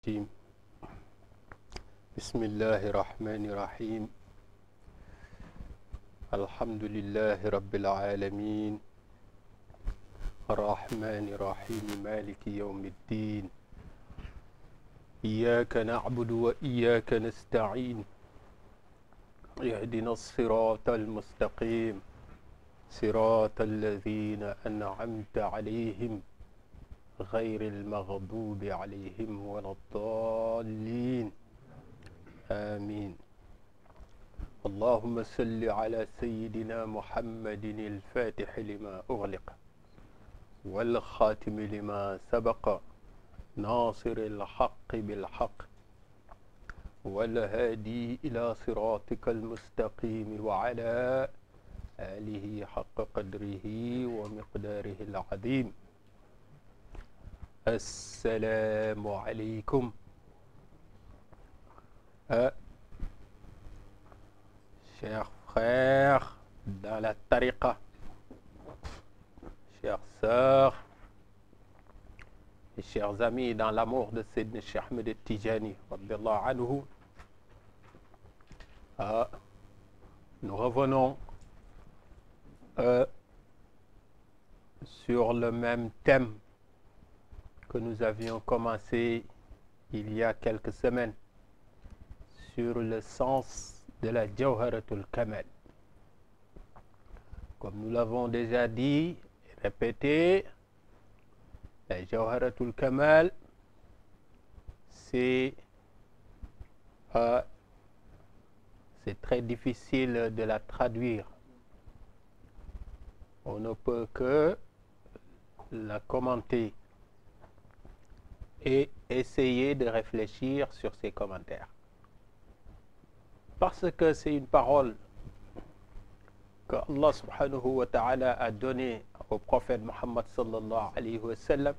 الرجيم بسم الله الرحمن الرحيم الحمد لله رب العالمين الرحمن الرحيم مالك يوم الدين إياك نعبد وإياك نستعين اهدنا الصراط المستقيم صراط الذين أنعمت عليهم غير المغضوب عليهم ولا الضالين آمين اللهم صل على سيدنا محمد الفاتح لما أغلق والخاتم لما سبق ناصر الحق بالحق والهادي إلى صراطك المستقيم وعلى آله حق قدره ومقداره العظيم السلام عليكم chers frères dans la tariqa, chères sœurs et chers amis dans l'amour de Sayyidina Cheikh Ahmed Tijani radiyallahu anhu, nous revenons sur le même thème que nous avions commencé il y a quelques semaines sur le sens de la Jawharatul Kamal. Comme nous l'avons déjà dit et répété, la Jawharatul Kamal, c'est très difficile de la traduire. On ne peut que la commenter et essayer de réfléchir sur ces commentaires. Parce que c'est une parole que Allah subhanahu wa ta'ala a donnée au prophète Muhammad sallallahu alayhi wa sallam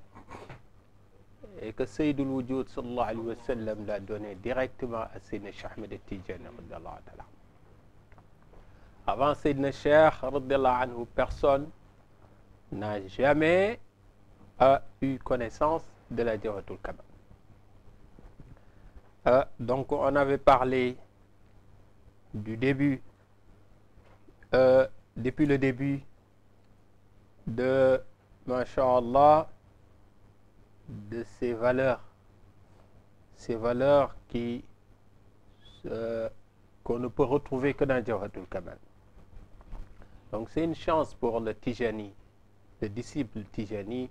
et que Sayyidul Wujud sallallahu alayhi wa sallam l'a donnée directement à Sayyidina Cheikh Ahmed Tijani radiyallahu ta'ala. Avant Sayyidina Cheikh radiyallahu anhu, personne n'a jamais eu connaissance de la Jawharatul Kamal. Donc on avait parlé du début, depuis le début de, masha'Allah, de ces valeurs qui qu'on ne peut retrouver que dans Jawharatul Kamal. Donc c'est une chance pour le Tijani, le disciple Tijani,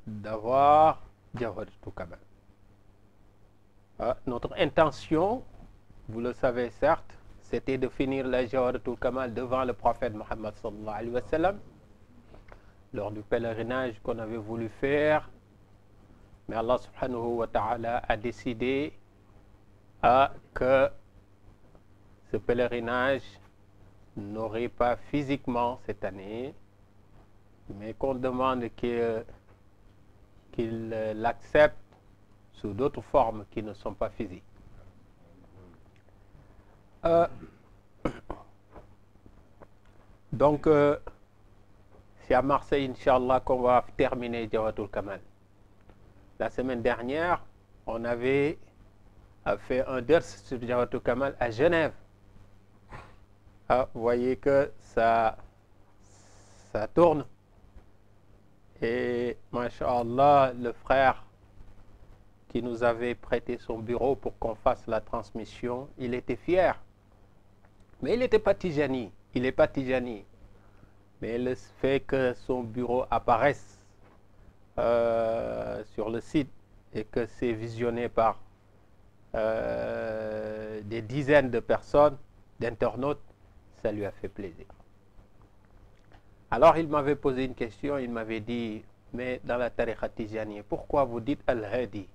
d'avoir Jawharatul Kamal. Notre intention, vous le savez certes, c'était de finir la Jawharatul Kamal devant le prophète Muhammad sallallahu alayhi wa sallam lors du pèlerinage qu'on avait voulu faire, mais Allah subhanahu wa ta'ala a décidé que ce pèlerinage n'aurait pas physiquement cette année, mais qu'on demande qu'il l'accepte sous d'autres formes qui ne sont pas physiques. Donc, c'est à Marseille, Inch'Allah, qu'on va terminer Jawharatul Kamal. La semaine dernière, on avait fait un ders sur Jawharatul Kamal à Genève. Vous voyez que ça tourne. Et, masha'Allah, le frère qui nous avait prêté son bureau pour qu'on fasse la transmission, il était fier. Mais il n'était pas Tijani. Il n'est pas Tijani. Mais le fait que son bureau apparaisse sur le site et que c'est visionné par des dizaines de personnes, d'internautes, ça lui a fait plaisir. Alors il m'avait posé une question, il m'avait dit, mais dans la tariqa Tijani, pourquoi vous dites Al-Hadi?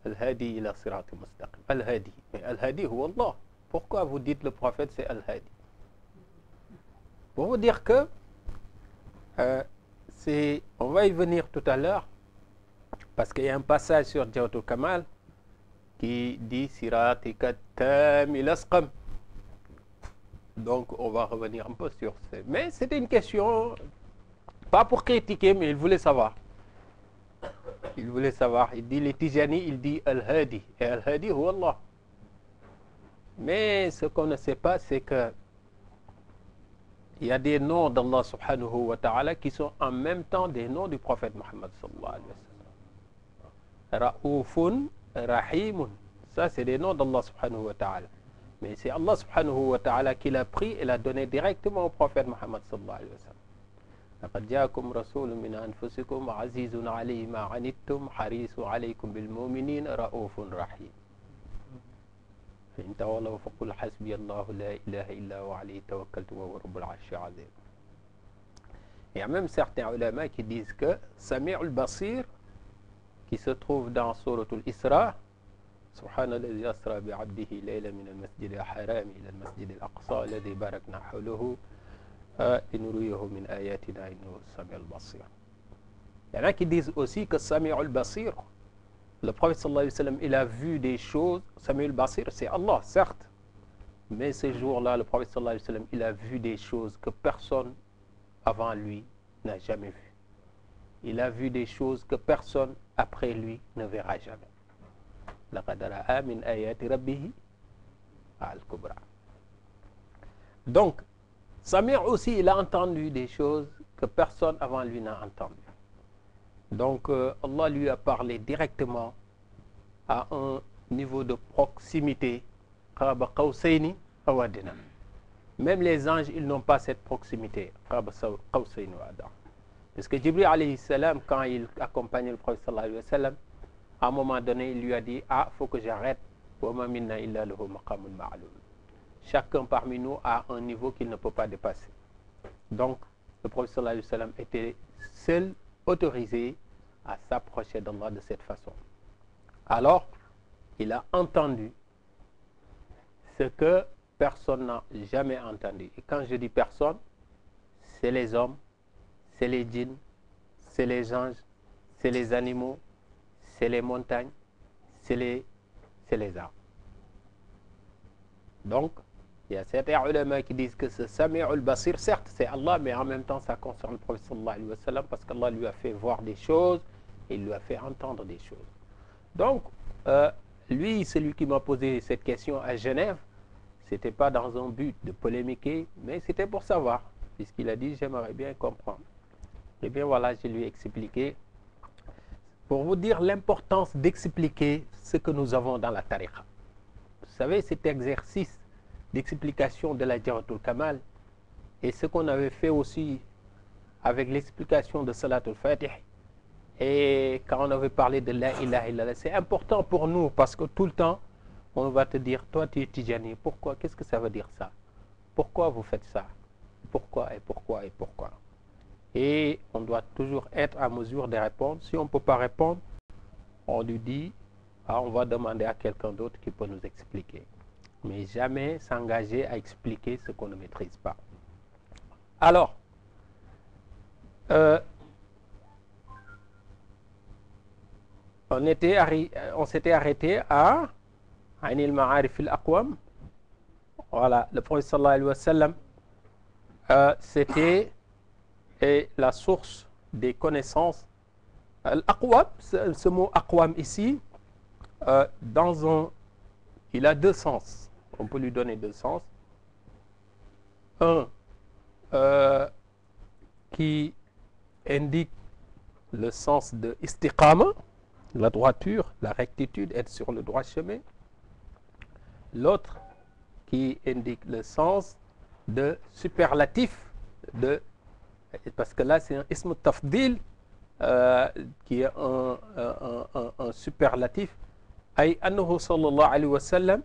Al-Hadi ila sirati mustaqim. Al-Hadi. Mais Al-Hadi, huwa Allah. Pourquoi vous dites le prophète c'est Al-Hadi? Pour vous dire que on va y venir tout à l'heure, parce qu'il y a un passage sur Jawharatul Kamal qui dit Siratika tamil asqam. Donc on va revenir un peu sur ça. Mais c'était une question, pas pour critiquer, mais il voulait savoir. Il voulait savoir. Il dit les Tijani, il dit Al-Hadi. Et Al-Hadi, c'est Allah. Mais ce qu'on ne sait pas, c'est que il y a des noms d'Allah subhanahu wa ta'ala qui sont en même temps des noms du prophète Muhammad sallallahu alayhi wa sallam. Ra'oufun, Rahimun. Ça, c'est des noms d'Allah subhanahu wa ta'ala. Mais c'est Allah subhanahu wa ta'ala qui l'a pris et l'a donné directement au prophète Muhammad sallallahu alayhi wa sallam. لقد جاءكم رسول من أنفسكم عزيز عليه ما عنتم حريص عليكم بالمؤمنين رؤوف رحيم فإن تولوا فقل حسبي الله لا إله إلا هو عليه توكلت وهو رب العرش العظيم. Il y a même certains ulama qui disent que Sami' al-Basir, qui se trouve dans Surat al-Isra, سبحان الذي أسرى بعبده ليلا من المسجد الحرام إلى المسجد الأقصى الذي باركنا حوله لنريه من آياتنا إنه السميع البصير. Il y en a qui disent aussi que Sami' al-Basir, le prophète sallallahu alayhi wa sallam, il a vu des choses. Sami' al-Basir, c'est Allah, certes. Mais ce jour-là, le prophète sallallahu alayhi wa sallam, il a vu des choses que personne avant lui n'a jamais vues. Il a vu des choses que personne après lui ne verra jamais. لقد رأى من آيات ربه الكبرى. Donc, Sami' aussi, il a entendu des choses que personne avant lui n'a entendu. Donc, Allah lui a parlé directement à un niveau de proximité. Même les anges, ils n'ont pas cette proximité. Parce que Jibril alayhi salam, quand il accompagnait le prophète sallallahu alayhi wa sallam, à un moment donné, il lui a dit, ah, il faut que j'arrête. Chacun parmi nous a un niveau qu'il ne peut pas dépasser. Donc, le prophète sallallahu alayhi wa sallam était seul autorisé à s'approcher d'Allah de cette façon. Alors, il a entendu ce que personne n'a jamais entendu. Et quand je dis personne, c'est les hommes, c'est les djinns, c'est les anges, c'est les animaux, c'est les montagnes, c'est les arbres. Donc, il y a certains ulama qui disent que ce Sami' al-Basir, certes c'est Allah, mais en même temps ça concerne le prophète sallallahu alayhi wa sallam parce qu'Allah lui a fait voir des choses et il lui a fait entendre des choses. Donc, lui, celui qui m'a posé cette question à Genève, c'était pas dans un but de polémiquer, mais c'était pour savoir, puisqu'il a dit j'aimerais bien comprendre. Et bien voilà, je lui ai expliqué, pour vous dire l'importance d'expliquer ce que nous avons dans la tariqa. Vous savez, cet exercice d'explication de la Jawharatul Kamal et ce qu'on avait fait aussi avec l'explication de Salatul Fatih et quand on avait parlé de la ilaha illallah, c'est important pour nous parce que tout le temps on va te dire, toi tu es Tijani, pourquoi, qu'est-ce que ça veut dire ça, pourquoi vous faites ça, pourquoi et pourquoi et pourquoi, et on doit toujours être à mesure de répondre. Si on ne peut pas répondre, on lui dit, ah, on va demander à quelqu'un d'autre qui peut nous expliquer. Mais jamais s'engager à expliquer ce qu'on ne maîtrise pas. Alors, on s'était arrêté à Ainil Ma'arif al-Aqwam. Voilà, le prophète sallallahu alayhi wa sallam, c'était la source des connaissances. Al-Aqwam, ce mot Aqwam ici, il a deux sens. On peut lui donner deux sens. Un qui indique le sens de istiqama, la droiture, la rectitude, être sur le droit chemin. L'autre qui indique le sens de superlatif, parce que là c'est un ism tafdil qui est un superlatif. Ay annahu sallallahu alayhi wa sallam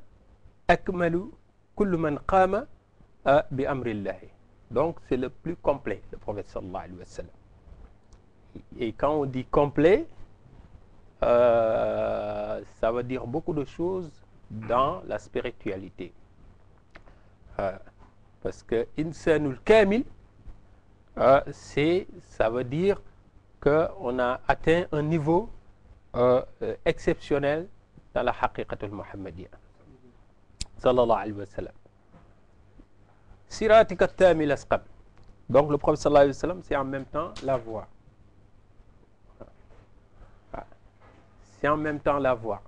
akmalu kullu man qama bi amrillahi. Donc c'est le plus complet, le prophète sallallahu alayhi wa sallam. Et quand on dit complet, ça veut dire beaucoup de choses dans la spiritualité. Parce que insanul kamil, ça veut dire qu'on a atteint un niveau exceptionnel dans la haqiqatul muhammadiyya sallallahu alayhi wa sallam. Siratika tamil asqam. Donc le prophète sallallahu alayhi wa sallam, c'est en même temps la voie. c'est en même temps la voie.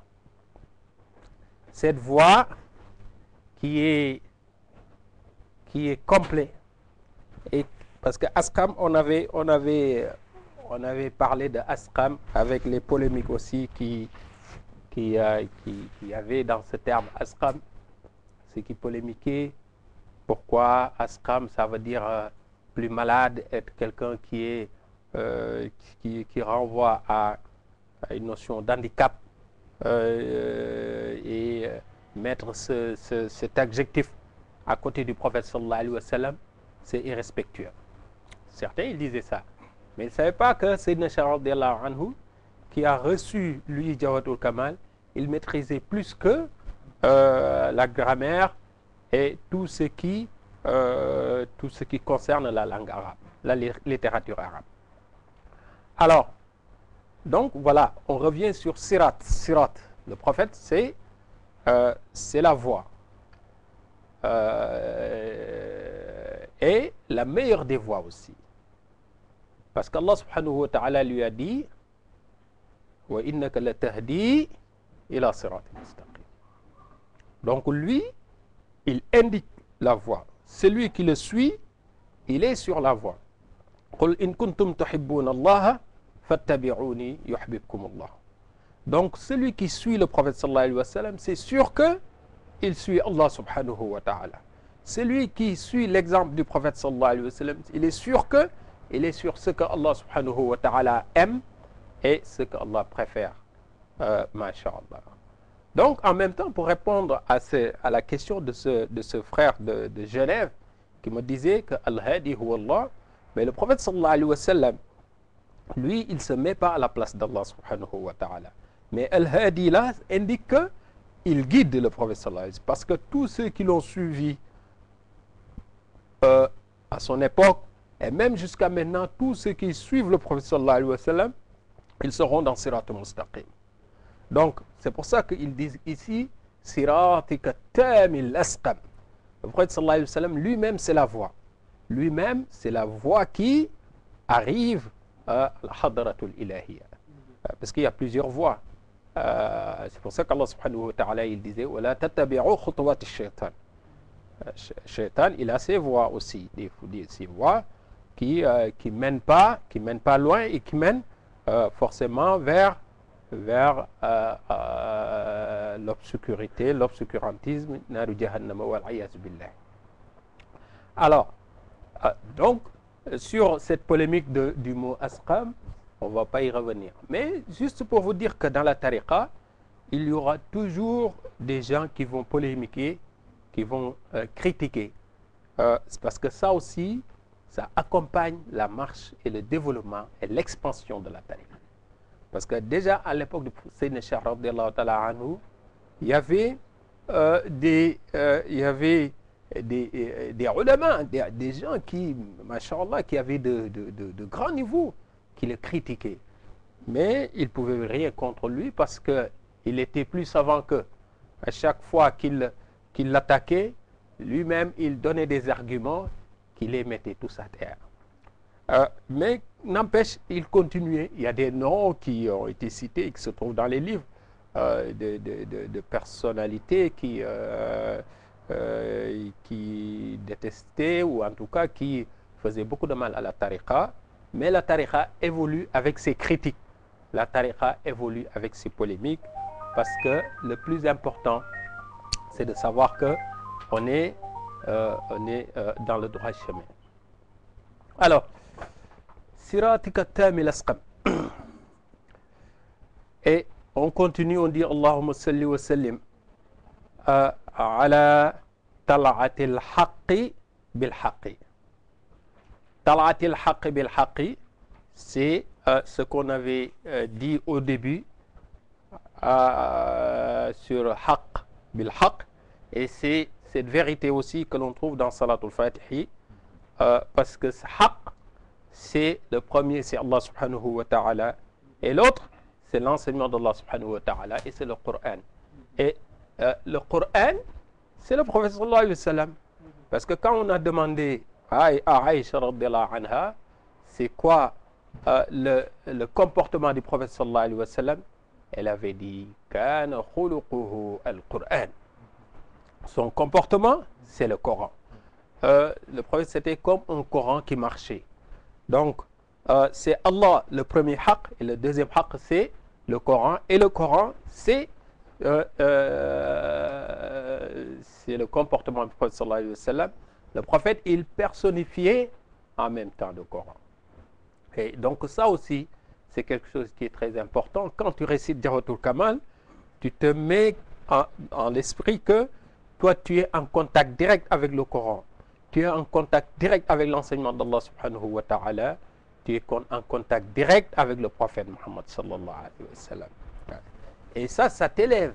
Cette voie qui est complète. Et parce que Asqam, on avait parlé de Asqam avec les polémiques aussi qui y avait dans ce terme Asqam, ce qui polémiquait. Pourquoi Asqam, ça veut dire plus malade, être quelqu'un qui renvoie à une notion d'handicap et mettre cet adjectif à côté du prophète sallallahu alayhi wa sallam, c'est irrespectueux. Certains, ils disaient ça. Mais ils ne savaient pas que Sayyidina Cheikh radiyallahu anhu, qui a reçu, lui, Jawharatul Kamal, il maîtrisait plus que la grammaire et tout ce qui concerne la langue arabe, la littérature arabe. Alors, donc voilà, on revient sur Sirat. Sirat, le prophète, c'est la voie. Et la meilleure des voies aussi. Parce qu'Allah subhanahu wa ta'ala lui a dit wa innaka latahdi ila siratin mustaqim. Donc lui, il indique la voie. Celui qui le suit, il est sur la voie. Qul in kuntum tuhibbuna Allah fattabi'uni yuhibbukum Allah. Donc celui qui suit le prophète sallallahu alayhi wa sallam, c'est sûr que il suit Allah subhanahu wa ta'ala. Celui qui suit l'exemple du prophète sallallahu alayhi wa sallam, il est sûr que il est sur ce que Allah subhanahu wa ta'ala aime et ce que Allah préfère. Masha'Allah. Donc, en même temps, pour répondre à la question de ce frère de Genève qui me disait que Al-Hadi huwa Allah, mais le prophète sallallahu alayhi wa sallam, lui, il ne se met pas à la place d'Allah subhanahu wa ta'ala. Mais Al-Hadi là indique qu'il guide le prophète sallallahu alayhi wa sallam. Parce que tous ceux qui l'ont suivi à son époque, et même jusqu'à maintenant, tous ceux qui suivent le prophète sallallahu alayhi wa sallam, ils seront dans Sirat al-Mustaqim. Donc, c'est pour ça qu'ils disent ici, Siratika tamil asqam. Le prophète sallallahu alayhi wa sallam, lui-même, c'est la voie. Lui-même, c'est la voie qui arrive à la hadratul ilahiyya. Parce qu'il y a plusieurs voies. C'est pour ça qu'Allah subhanahu wa ta'ala, il disait, wa la tattabi'u khutuwat ash-shaytan. Shaitan, il a ses voies aussi, ses voies qui mènent pas loin et qui mènent forcément vers l'obscurité, l'obscurantisme, naru jahannama wal iyaz billah. Alors, donc, sur cette polémique du mot asqam, on ne va pas y revenir. Mais juste pour vous dire que dans la tariqa, il y aura toujours des gens qui vont polémiquer, qui vont critiquer. C'est parce que ça aussi, ça accompagne la marche et le développement et l'expansion de la tariqa. Parce que déjà à l'époque de Sayyidina Cheikh radiyallahu ta'ala anhu, il y avait des ulama, des gens qui, masha'Allah, qui avaient de grands niveaux, qui le critiquaient. Mais ils ne pouvaient rien contre lui parce qu'il était plus savant qu'eux. À chaque fois qu'il l'attaquait, lui-même, il donnait des arguments qui les mettaient tous à terre. Mais n'empêche, il continuait. Il y a des noms qui ont été cités et qui se trouvent dans les livres de personnalités qui détestaient ou en tout cas qui faisaient beaucoup de mal à la tariqa. Mais la tariqa évolue avec ses critiques. La tariqa évolue avec ses polémiques parce que le plus important, c'est de savoir qu'on est dans le droit chemin. Alors, Siratika tamil asqam. Et on continue, on dit Allahumma salli wa sallim ala tal'atil haqqi bil haqqi. Tal'atil haqqi bil haqqi, c'est ce qu'on avait dit au début sur haqq bil haqq. Et c'est cette vérité aussi que l'on trouve dans Salatul Fatihi, parce que ce haqq, c'est le premier, c'est Allah subhanahu wa ta'ala, et l'autre, c'est l'enseignement d'Allah subhanahu wa ta'ala, et c'est le Coran. Et le Coran, c'est le prophète sallallahu alayhi wa sallam. Parce que quand on a demandé à Aïcha radhiyallahu anha, c'est quoi le comportement du prophète sallallahu alayhi wa sallam, elle avait dit Kana khuluquhu al-Qur'an. Son comportement, c'est le Coran. Le prophète, c'était comme un Coran qui marchait. Donc, c'est Allah le premier haqq, et le deuxième haqq, c'est le Coran. Et le Coran, c'est le comportement du prophète sallallahu alayhi wa sallam. Le prophète, il personnifiait en même temps le Coran. Et donc ça aussi, c'est quelque chose qui est très important. Quand tu récites Jawharatul Kamal, tu te mets en l'esprit que toi, tu es en contact direct avec le Coran. Tu es en contact direct avec l'enseignement d'Allah subhanahu wa ta'ala. Tu es en contact direct avec le prophète Muhammad sallallahu alayhi wa sallam. Et ça t'élève.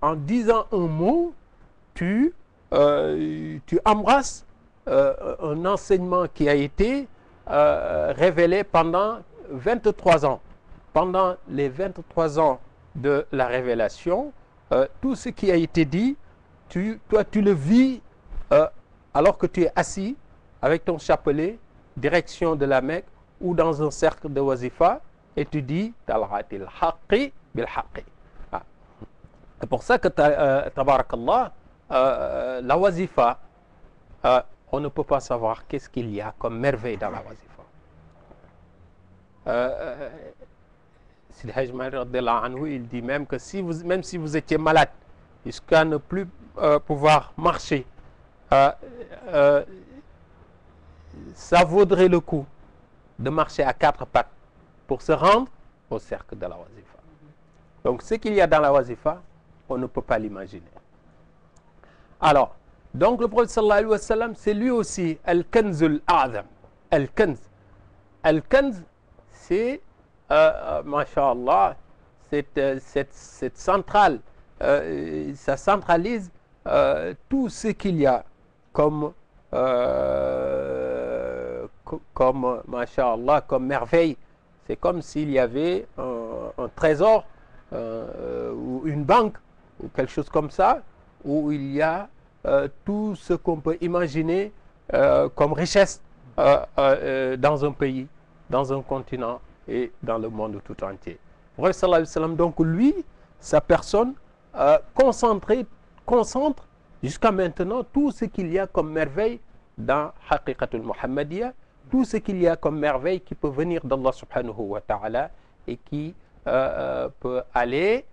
En disant un mot, tu embrasses un enseignement qui a été révélé pendant 23 ans. Pendant les 23 ans de la révélation, tout ce qui a été dit, toi tu le vis alors que tu es assis avec ton chapelet, direction de la Mecque ou dans un cercle de wazifa, et tu dis Tal'atil haqqi bil haqqi. C'est pour ça que, tabarakallah, la wazifa, on ne peut pas savoir qu'est-ce qu'il y a comme merveille dans la wazifa. Sidi Hadj Malick radiyallahu anhu, il dit même que même si vous étiez malade, jusqu'à ne plus pouvoir marcher, ça vaudrait le coup de marcher à 4 pattes pour se rendre au cercle de la wazifa. Donc ce qu'il y a dans la wazifa, on ne peut pas l'imaginer. Alors, donc le prophète sallallahu alayhi wa sallam, c'est lui aussi Al-Kanzul A'zam. Al-Kanz. Al-Kanz, c'est, masha'Allah, cette centrale, ça centralise tout ce qu'il y a comme masha'Allah, comme merveille. C'est comme s'il y avait un trésor ou une banque ou quelque chose comme ça, où il y a tout ce qu'on peut imaginer comme richesse dans un pays, dans un continent et dans le monde tout entier. Le prophète sallallahu alayhi wa sallam, donc lui, sa personne, concentre jusqu'à maintenant tout ce qu'il y a comme merveille dans Haqiqatul Muhammadiyya, tout ce qu'il y a comme merveille qui peut venir d'Allah subhanahu wa ta'ala et qui peut aller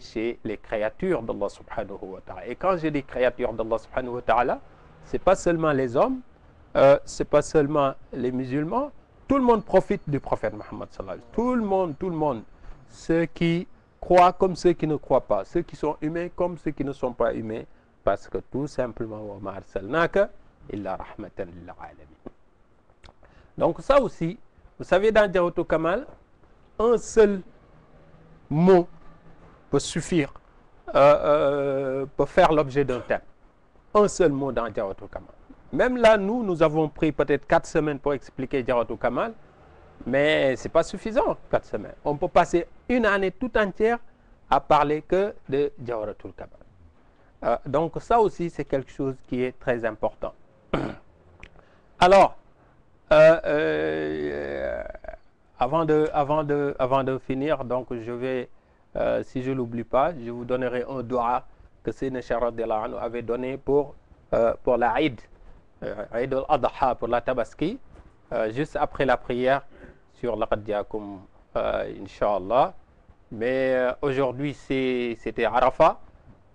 chez les créatures d'Allah subhanahu wa ta'ala. Et quand je dis créatures d'Allah subhanahu wa ta'ala, ce n'est pas seulement les hommes, ce n'est pas seulement les musulmans, tout le monde profite du prophète Muhammad sallallahu alayhi wa sallam. Tout le monde, ceux qui croient comme ceux qui ne croient pas, ceux qui sont humains comme ceux qui ne sont pas humains, parce que tout simplement, wa ma arsalnaka illa rahmatan lil alamin. Donc ça aussi, vous savez, dans Jawharatul Kamal, un seul mot peut suffire, peut faire l'objet d'un thème. Un seul mot dans Jawharatul Kamal. Même là, nous avons pris peut-être 4 semaines pour expliquer Jawharatul Kamal, mais ce n'est pas suffisant, 4 semaines. On peut passer une année tout entière à parler que de Jawharatul Kamal. Donc ça aussi, c'est quelque chose qui est très important. Alors, avant de finir, donc je vais, si je ne l'oublie pas, je vous donnerai un dua que Sayyidina Cheikh radiyallahu anhu avait donné pour la Eid, Eid al-Adha, pour la Tabaski, juste après la prière sur Laqad Ja'akum, Inch'Allah. Mais aujourd'hui, c'était Arafat.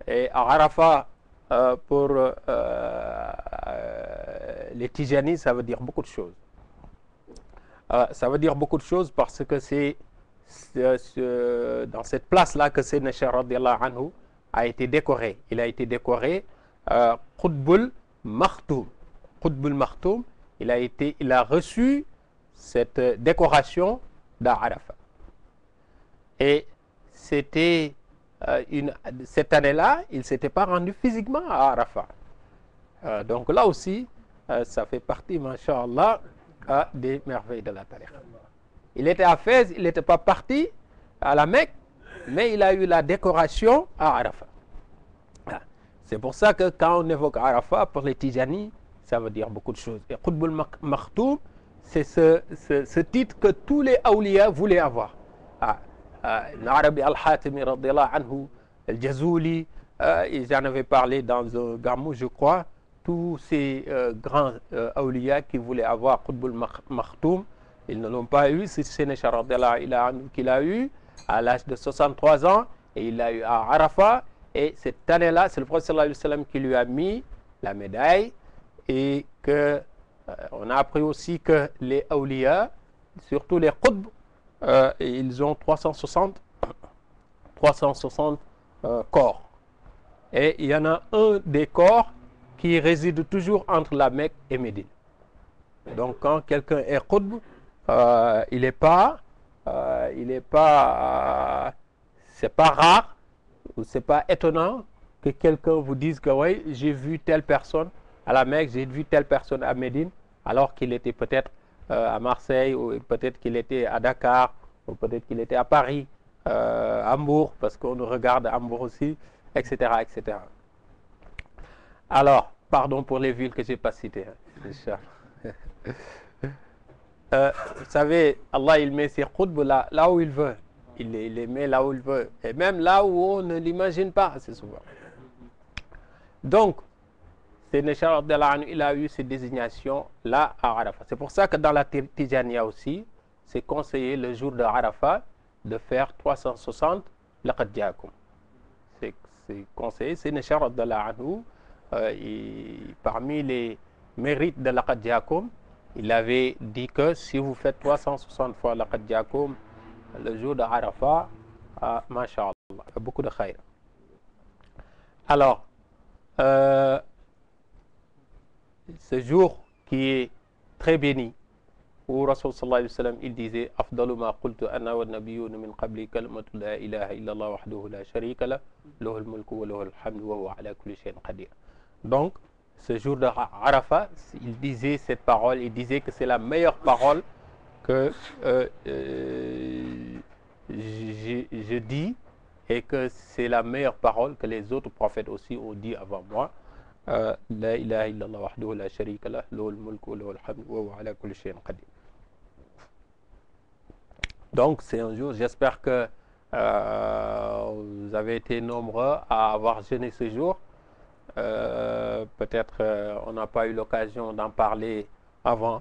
Et à Arafat, pour les Tijani, ça veut dire beaucoup de choses. Ça veut dire beaucoup de choses parce que c'est dans cette place-là que Sayyidina Cheikh radiyallahu anhu a été décoré. Il a été décoré Qutbul Makhtoum. Qutbul Makhtoum, il a reçu cette décoration d'Arafat. Et c'était cette année-là, il ne s'était pas rendu physiquement à Arafat. Donc là aussi, ça fait partie, masha'Allah, des merveilles de la tariqa. Il était à Fès, il n'était pas parti à la Mecque, mais il a eu la décoration à Arafat. C'est pour ça que quand on évoque Arafat, pour les Tijani, ça veut dire beaucoup de choses. Et Qutbul Makhtoum, c'est ce titre que tous les awliya voulaient avoir. Ibn Arabi al-Hatimi, radiallahu anhu, Al-Jazuli, j'en avais parlé dans un gamou, je crois, tous ces grands awliya qui voulaient avoir Qutbul Makhtoum, ils ne l'ont pas eu. C'est Sénéchal radiallahu anhu qui l'a eu à l'âge de 63 ans, et il l'a eu à Arafat. Et cette année-là, c'est le prophète sallallahu alayhi wa sallam qui lui a mis la médaille, et que on a appris aussi que les awliya, surtout les qutb, ils ont 360 corps. Et il y en a un des corps qui réside toujours entre la Mecque et Médine. Donc quand quelqu'un est qutb, il n'est pas, c'est pas rare, ou c'est pas étonnant que quelqu'un vous dise que oui, j'ai vu telle personne à la Mecque, j'ai vu telle personne à Médine, alors qu'il était peut-être à Marseille, ou peut-être qu'il était à Dakar, ou peut-être qu'il était à Paris, à Hambourg, parce qu'on nous regarde à Hambourg aussi, etc., etc. Alors, pardon pour les villes que je n'ai pas citées. Vous savez, Allah, il met ses qutb là où il veut. Il les met là où il veut. Et même là où on ne l'imagine pas assez souvent. Donc, Sénéchal, il a eu ces désignations là à Arafat. C'est pour ça que dans la Tijaniya aussi, c'est conseillé le jour de Arafat de faire 360 laqad jaakum. C'est conseillé. Sénéchal, parmi les mérites de laqad jaakum, il avait dit que si vous faites 360 fois laqad jaakum le jour de Arafat, masha'Allah, beaucoup de khayr. Alors, ce jour qui est très béni, où Rasul sallallahu alayhi wa sallam, il disait afdalu ma qultu ana wa nabiyyun min qabli kalimatu la ilaha illa Allah wahdahu la sharika lah lahul mulku wa lahul hamdu wa huwa ala kulli shay'in qadir. Donc ce jour de Arafat, il disait cette parole, il disait que c'est la meilleure parole que je dis, et que c'est la meilleure parole que les autres prophètes aussi ont dit avant moi. La ilaha illallah wahdahu la sharika lah lahul mulku wa lahul hamdu wa huwa ala kulli shay'in qadir. Donc c'est un jour, j'espère que vous avez été nombreux à avoir jeûné ce jour. Peut-être on n'a pas eu l'occasion d'en parler avant,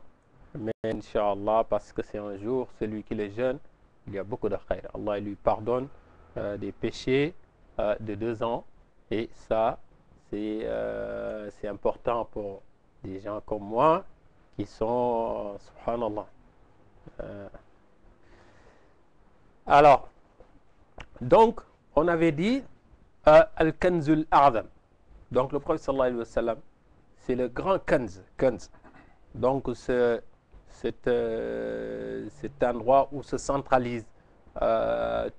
mais Inch'Allah, parce que c'est un jour, celui qui le jeûne, il y a beaucoup de khayr. Allah lui pardonne des péchés de 2 ans, et ça c'est important pour des gens comme moi qui sont subhanallah. Alors, donc on avait dit al-kanzul a'zam. Donc le prophète sallallahu alayhi wa sallam, c'est le grand kanz. Donc cet endroit où se centralise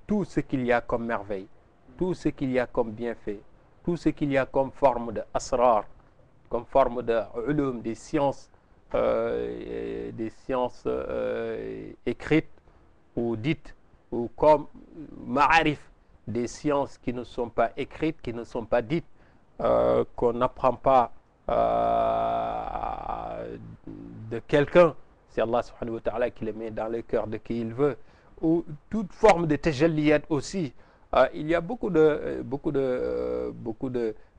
tout ce qu'il y a comme merveille, tout ce qu'il y a comme bienfait, tout ce qu'il y a comme forme de asrar, comme forme de ulum, des sciences écrites ou dites, ou comme ma'arif, des sciences qui ne sont pas écrites, qui ne sont pas dites, qu'on n'apprend pas de quelqu'un. C'est Allah subhanahu wa ta'ala qui le met dans le cœur de qui il veut. Ou toute forme de tajalliyat aussi. Il y a beaucoup de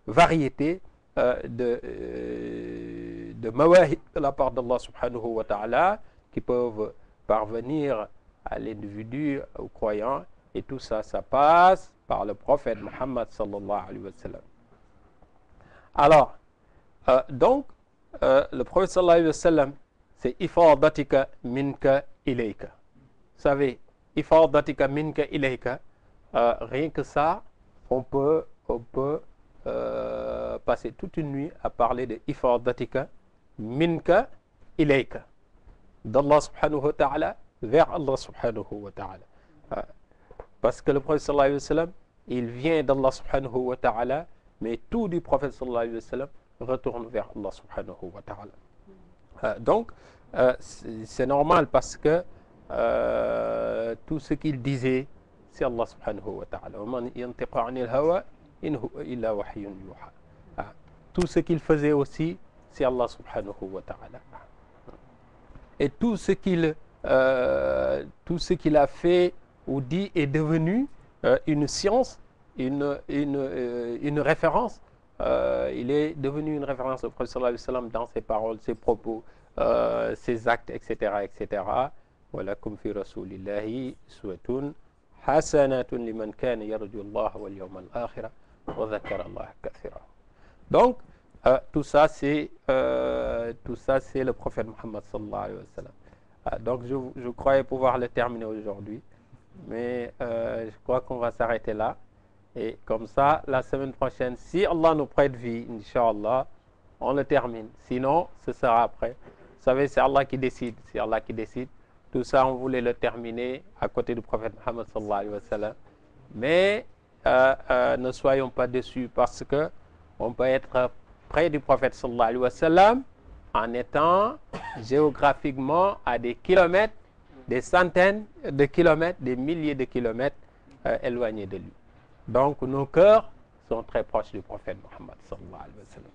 variétés de mawahib de la part d'Allah subhanahu wa ta'ala qui peuvent parvenir à l'individu, au croyant, et tout ça, ça passe par le prophète Muhammad sallallahu alayhi wa sallam. Alors, donc, le prophète sallallahu alayhi wa sallam, c'est ifadatika minka ilayka. Vous savez, ifadatika minka ilayka, rien que ça, on peut passer toute une nuit à parler de ifadatika minka ilayka, d'Allah subhanahu wa ta'ala vers Allah subhanahu wa ta'ala. Parce que le prophète sallallahu alayhi wa sallam, il vient d'Allah subhanahu wa ta'ala, mais tout du prophète sallallahu alayhi wa sallam retourne vers Allah subhanahu wa ta'ala. Donc, c'est normal parce que tout ce qu'il disait, c'est Allah subhanahu wa ta'ala. Tout ce qu'il faisait aussi, c'est Allah subhanahu wa ta'ala. Et tout ce qu'il a fait dit est devenu une science, une référence. Il est devenu une référence au prophète sallallahu alayhi wa sallam dans ses paroles, ses propos, ses actes, etc., etc. ولكم في رسول الله أسوة حسنة لمن كان يرجو الله واليوم الآخر وذكر الله كثيرا. Donc, tout ça, c'est le prophète Mohammed sallallahu alayhi wa sallam. Donc, je croyais pouvoir le terminer aujourd'hui, mais je crois qu'on va s'arrêter là. Et comme ça, la semaine prochaine, si Allah nous prête vie, Inch'Allah, on le termine. Sinon, ce sera après. Vous savez, c'est Allah qui décide. C'est Allah qui décide. Tout ça, on voulait le terminer à côté du prophète Mohammed sallallahu alayhi wa sallam. Mais ne soyons pas déçus parce que on peut être près du prophète sallallahu alayhi wa sallam en étant géographiquement à des kilomètres, des centaines de kilomètres, des milliers de kilomètres éloignés de lui. Donc, nos cœurs sont très proches du prophète Mohammed sallallahu alayhi wa sallam.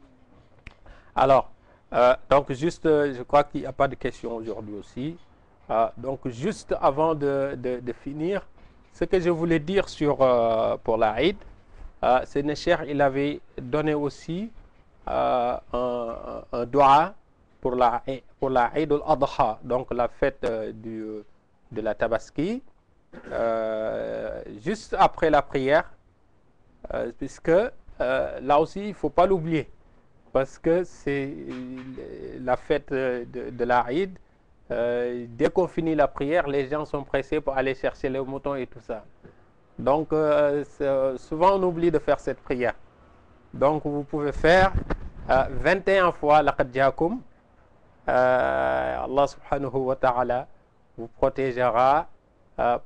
Alors, donc juste, je crois qu'il n'y a pas de questions aujourd'hui aussi. Donc, juste avant de finir, ce que je voulais dire pour la Eid, c'est que Cheikh, il avait donné aussi un dua pour la Eid al-Adha, donc la fête de la Tabaski, juste après la prière, puisque là aussi, il ne faut pas l'oublier, parce que c'est la fête de la Eid. Dès qu'on finit la prière, les gens sont pressés pour aller chercher les moutons et tout ça. Donc, souvent on oublie de faire cette prière. Donc, vous pouvez faire 21 fois laqad jaakum. Allah subhanahu wa ta'ala vous protégera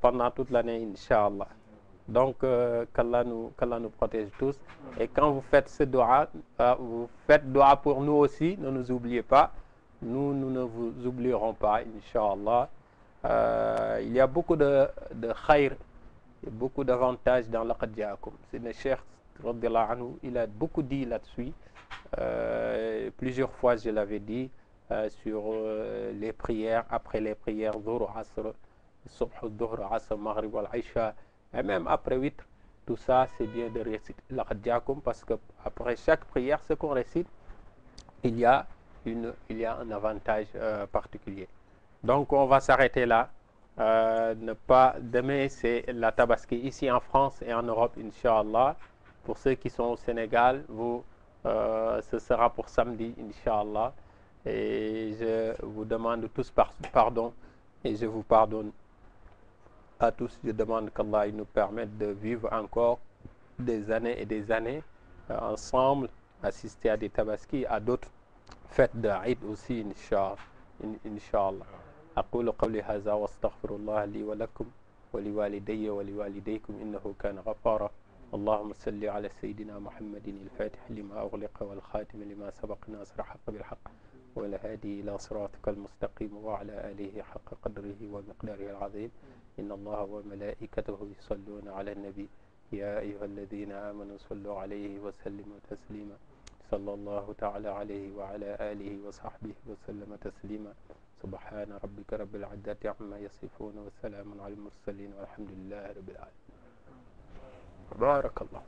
pendant toute l'année, Inch'Allah. Donc, qu'Allah nous protège tous. Et quand vous faites ce dua, vous faites dua pour nous aussi, ne nous oubliez pas. Nous ne vous oublierons pas, Inch'Allah. Il y a beaucoup de khayr, et beaucoup d'avantages dans laqad jaakum. C'est le Cheikh, il a beaucoup dit là-dessus. Plusieurs fois, je l'avais dit, sur les prières, après les prières, Dhuhr, Asr, Subh, Dhuhr, Asr, Maghrib, Al-Isha, et même après 8, tout ça, c'est bien de réciter laqad jaakum, parce qu'après chaque prière, ce qu'on récite, il y a un avantage particulier. Donc, on va s'arrêter là. Demain, c'est la Tabaski ici en France et en Europe, Inch'Allah. Pour ceux qui sont au Sénégal, ce sera pour samedi, Inch'Allah. Et je vous demande tous pardon et je vous pardonne à tous. Je demande qu'Allah nous permette de vivre encore des années et des années ensemble, assister à des Tabaski, à d'autres fête de Eid aussi, Inch'Allah. أقول قولي هذا واستغفر الله لي ولكم ولوالدي ولوالديكم إنه كان غفارا. اللهم صل على سيدنا محمد الفاتح لما أغلق والخاتم لما سبق ناصر الحق بالحق والهادي إلى صراطك المستقيم وعلى آله حق قدره ومقداره العظيم. إن الله وملائكته يصلون على النبي يا أيها الذين آمنوا صلوا عليه وسلموا تسليما. صلى الله تعالى عليه وعلى آله وصحبه وسلم تسليما. سبحان ربك رب العزة عما يصفون وسلام على المرسلين والحمد لله رب العالمين. بارك الله.